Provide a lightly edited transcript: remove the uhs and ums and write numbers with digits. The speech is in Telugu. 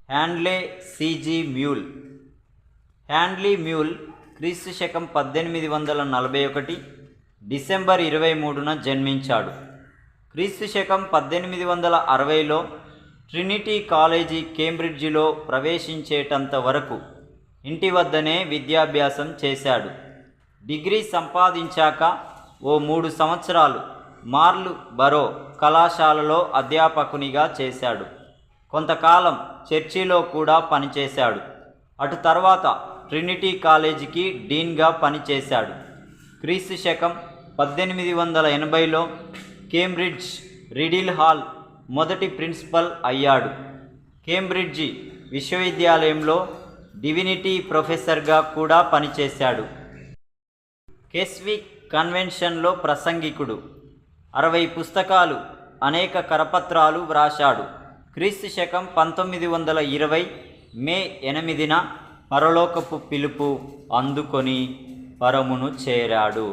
హ్యాండ్లే సిజీ మ్యూల్. హ్యాండ్లీ మ్యూల్ క్రీస్తు శకం 1841 డిసెంబర్ 23న జన్మించాడు. క్రీస్తు శకం 1860లో ట్రినిటీ కాలేజీ కేంబ్రిడ్జిలో ప్రవేశించేటంత వరకు ఇంటి వద్దనే విద్యాభ్యాసం చేశాడు. డిగ్రీ సంపాదించాక ఓ 3 సంవత్సరాలు మార్ల్ బరో కళాశాలలో అధ్యాపకునిగా చేశాడు. కొంతకాలం చర్చిలో కూడా పనిచేశాడు. అటు తర్వాత ట్రినిటీ కాలేజీకి డీన్గా పనిచేశాడు. క్రీస్తు శకం 1880లో కేంబ్రిడ్జ్ రిడిల్ హాల్ మొదటి ప్రిన్సిపల్ అయ్యాడు. కేంబ్రిడ్జి విశ్వవిద్యాలయంలో డివినిటీ ప్రొఫెసర్గా కూడా పనిచేశాడు. కెస్విక్ కన్వెన్షన్లో ప్రసంగికుడు. 60 పుస్తకాలు, అనేక కరపత్రాలు వ్రాశాడు. క్రీస్తు శకం 1920 మే 8న పరలోకపు పిలుపు అందుకొని పరమును చేరాడు.